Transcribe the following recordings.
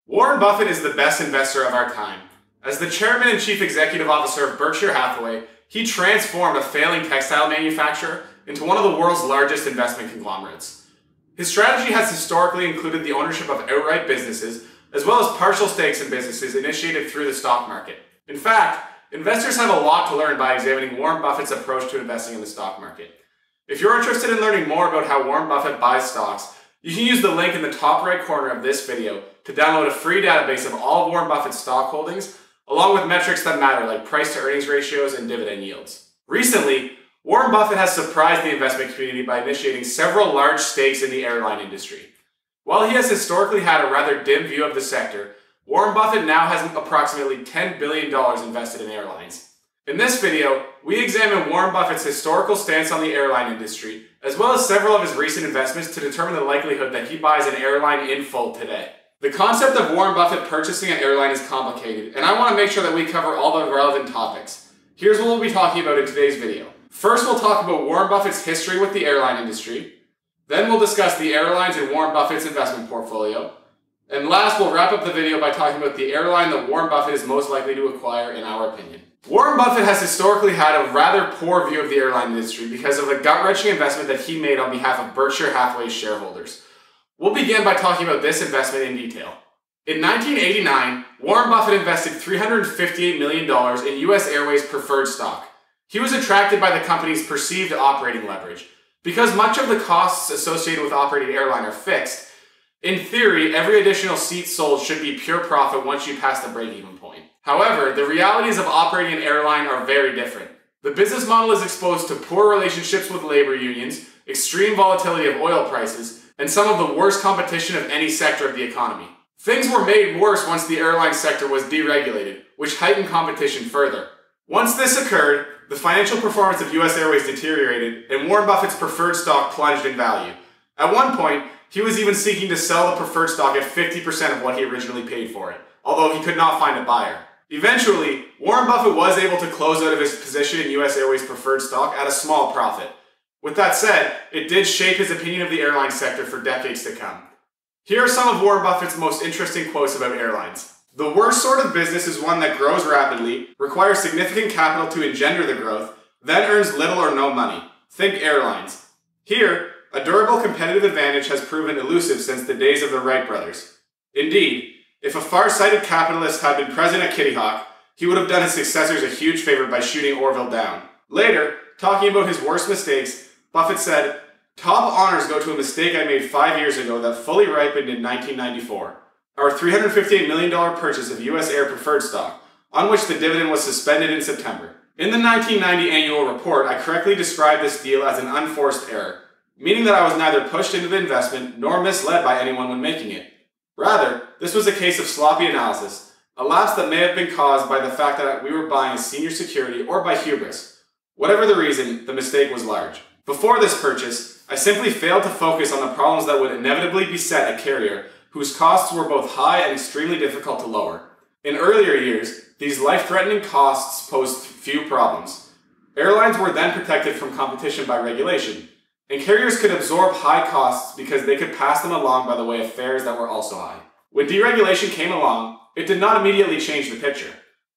Warren Buffett is the best investor of our time. As the chairman and chief executive officer of Berkshire Hathaway, he transformed a failing textile manufacturer into one of the world's largest investment conglomerates. His strategy has historically included the ownership of outright businesses, as well as partial stakes in businesses initiated through the stock market. In fact, investors have a lot to learn by examining Warren Buffett's approach to investing in the stock market. If you're interested in learning more about how Warren Buffett buys stocks, you can use the link in the top right corner of this video to download a free database of all of Warren Buffett's stock holdings, along with metrics that matter like price to earnings ratios and dividend yields. Recently, Warren Buffett has surprised the investment community by initiating several large stakes in the airline industry. While he has historically had a rather dim view of the sector, Warren Buffett now has approximately $10 billion invested in airlines. In this video, we examine Warren Buffett's historical stance on the airline industry, as well as several of his recent investments to determine the likelihood that he buys an airline in full today. The concept of Warren Buffett purchasing an airline is complicated, and I want to make sure that we cover all the relevant topics. Here's what we'll be talking about in today's video. First, we'll talk about Warren Buffett's history with the airline industry. Then we'll discuss the airlines in Warren Buffett's investment portfolio. And last, we'll wrap up the video by talking about the airline that Warren Buffett is most likely to acquire in our opinion. Warren Buffett has historically had a rather poor view of the airline industry because of the gut-wrenching investment that he made on behalf of Berkshire Hathaway's shareholders. We'll begin by talking about this investment in detail. In 1989, Warren Buffett invested $358 million in US Airways preferred stock. He was attracted by the company's perceived operating leverage. Because much of the costs associated with operating an airline are fixed, in theory, every additional seat sold should be pure profit once you pass the break-even point. However, the realities of operating an airline are very different. The business model is exposed to poor relationships with labor unions, extreme volatility of oil prices, and some of the worst competition of any sector of the economy. Things were made worse once the airline sector was deregulated, which heightened competition further. Once this occurred, the financial performance of US Airways deteriorated, and Warren Buffett's preferred stock plunged in value. At one point, he was even seeking to sell the preferred stock at 50% of what he originally paid for it, although he could not find a buyer. Eventually, Warren Buffett was able to close out of his position in US Airways preferred stock at a small profit. With that said, it did shape his opinion of the airline sector for decades to come. Here are some of Warren Buffett's most interesting quotes about airlines. The worst sort of business is one that grows rapidly, requires significant capital to engender the growth, then earns little or no money. Think airlines. Here, a durable competitive advantage has proven elusive since the days of the Wright brothers. Indeed, if a far-sighted capitalist had been present at Kitty Hawk, he would have done his successors a huge favor by shooting Orville down. Later, talking about his worst mistakes, Buffett said, "Top honors go to a mistake I made 5 years ago that fully ripened in 1994. Our $358 million purchase of US Air preferred stock, on which the dividend was suspended in September. In the 1990 annual report, I correctly described this deal as an unforced error, meaning that I was neither pushed into the investment nor misled by anyone when making it. Rather, this was a case of sloppy analysis, a lapse that may have been caused by the fact that we were buying a senior security or by hubris. Whatever the reason, the mistake was large. Before this purchase, I simply failed to focus on the problems that would inevitably beset a carrier whose costs were both high and extremely difficult to lower. In earlier years, these life-threatening costs posed few problems. Airlines were then protected from competition by regulation, and carriers could absorb high costs because they could pass them along by the way of fares that were also high. When deregulation came along, it did not immediately change the picture.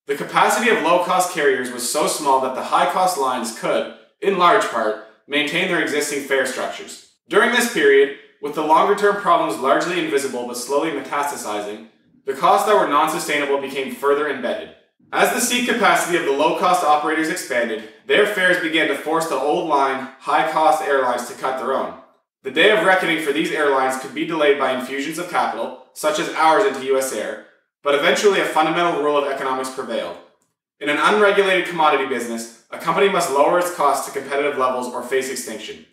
The capacity of low-cost carriers was so small that the high-cost lines could, in large part, maintain their existing fare structures. During this period, with the longer-term problems largely invisible but slowly metastasizing, the costs that were non-sustainable became further embedded. As the seat capacity of the low-cost operators expanded, their fares began to force the old-line, high-cost airlines to cut their own. The day of reckoning for these airlines could be delayed by infusions of capital, such as ours into US Air, but eventually a fundamental rule of economics prevailed. In an unregulated commodity business, a company must lower its costs to competitive levels or face extinction.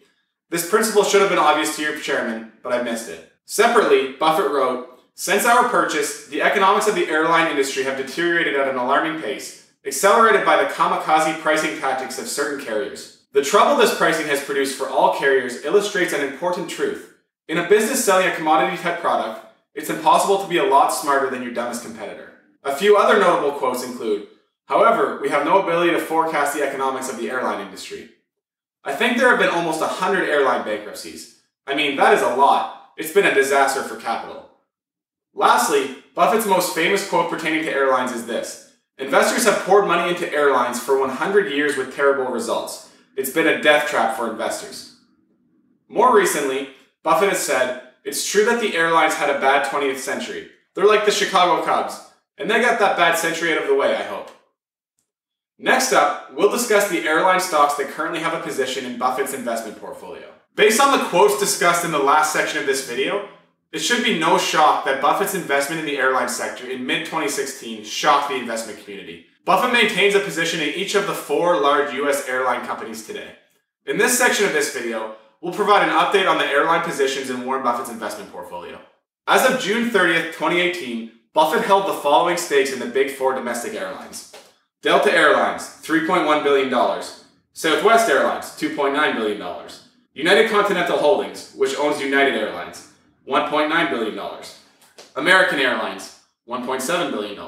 This principle should have been obvious to your chairman, but I missed it. Separately, Buffett wrote, "Since our purchase, the economics of the airline industry have deteriorated at an alarming pace, accelerated by the kamikaze pricing tactics of certain carriers. The trouble this pricing has produced for all carriers illustrates an important truth. In a business selling a commodity-type product, it's impossible to be a lot smarter than your dumbest competitor." A few other notable quotes include, "However, we have no ability to forecast the economics of the airline industry. I think there have been almost 100 airline bankruptcies. I mean, that is a lot. It's been a disaster for capital." Lastly, Buffett's most famous quote pertaining to airlines is this: "Investors have poured money into airlines for 100 years with terrible results. It's been a death trap for investors." More recently, Buffett has said, "It's true that the airlines had a bad 20th century. They're like the Chicago Cubs, and they got that bad century out of the way, I hope." Next up, we'll discuss the airline stocks that currently have a position in Buffett's investment portfolio. Based on the quotes discussed in the last section of this video, it should be no shock that Buffett's investment in the airline sector in mid-2016 shocked the investment community. Buffett maintains a position in each of the 4 large US airline companies today. In this section of this video, we'll provide an update on the airline positions in Warren Buffett's investment portfolio. As of June 30th, 2018, Buffett held the following stakes in the big 4 domestic airlines: Delta Airlines, $3.1 billion. Southwest Airlines, $2.9 billion. United Continental Holdings, which owns United Airlines, $1.9 billion. American Airlines, $1.7 billion.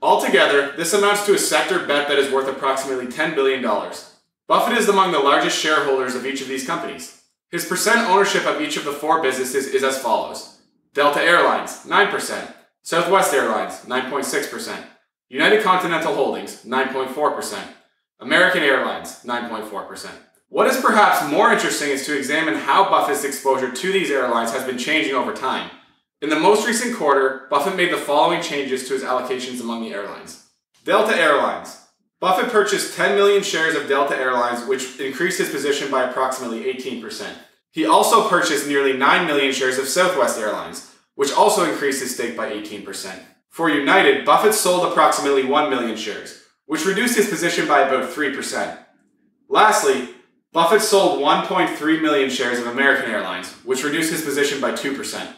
Altogether, this amounts to a sector bet that is worth approximately $10 billion. Buffett is among the largest shareholders of each of these companies. His percent ownership of each of the 4 businesses is as follows: Delta Airlines, 9%. Southwest Airlines, 9.6%. United Continental Holdings, 9.4%. American Airlines, 9.4%. What is perhaps more interesting is to examine how Buffett's exposure to these airlines has been changing over time. In the most recent quarter, Buffett made the following changes to his allocations among the airlines. Delta Airlines. Buffett purchased 10 million shares of Delta Airlines, which increased his position by approximately 18%. He also purchased nearly 9 million shares of Southwest Airlines, which also increased his stake by 18%. For United, Buffett sold approximately 1 million shares, which reduced his position by about 3%. Lastly, Buffett sold 1.3 million shares of American Airlines, which reduced his position by 2%.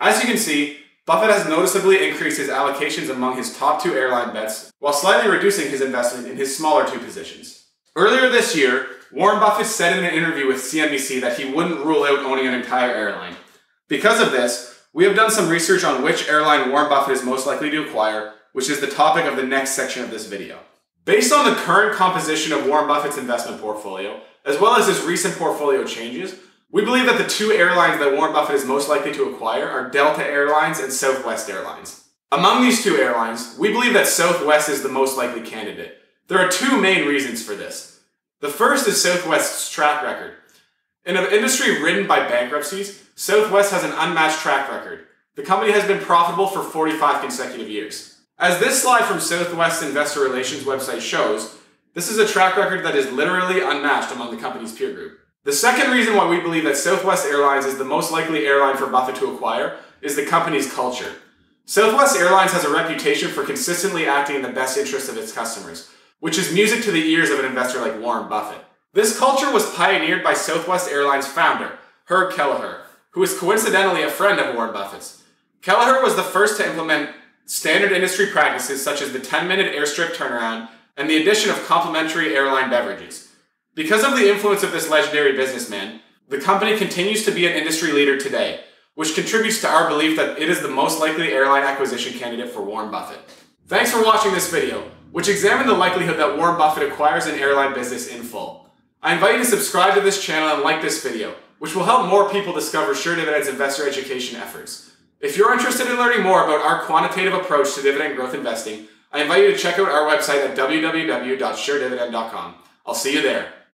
As you can see, Buffett has noticeably increased his allocations among his top 2 airline bets, while slightly reducing his investment in his smaller 2 positions. Earlier this year, Warren Buffett said in an interview with CNBC that he wouldn't rule out owning an entire airline. Because of this, we have done some research on which airline Warren Buffett is most likely to acquire, which is the topic of the next section of this video. Based on the current composition of Warren Buffett's investment portfolio, as well as his recent portfolio changes, we believe that the 2 airlines that Warren Buffett is most likely to acquire are Delta Airlines and Southwest Airlines. Among these 2 airlines, we believe that Southwest is the most likely candidate. There are 2 main reasons for this. The first is Southwest's track record. In an industry ridden by bankruptcies, Southwest has an unmatched track record. The company has been profitable for 45 consecutive years. As this slide from Southwest's investor relations website shows, this is a track record that is literally unmatched among the company's peer group. The second reason why we believe that Southwest Airlines is the most likely airline for Buffett to acquire is the company's culture. Southwest Airlines has a reputation for consistently acting in the best interest of its customers, which is music to the ears of an investor like Warren Buffett. This culture was pioneered by Southwest Airlines founder, Herb Kelleher, who is coincidentally a friend of Warren Buffett's. Kelleher was the first to implement standard industry practices such as the 10-minute airstrip turnaround and the addition of complimentary airline beverages. Because of the influence of this legendary businessman, the company continues to be an industry leader today, which contributes to our belief that it is the most likely airline acquisition candidate for Warren Buffett. Thanks for watching this video, which examined the likelihood that Warren Buffett acquires an airline business in full. I invite you to subscribe to this channel and like this video, which will help more people discover Sure Dividend's investor education efforts. If you're interested in learning more about our quantitative approach to dividend growth investing, I invite you to check out our website at www.suredividend.com. I'll see you there.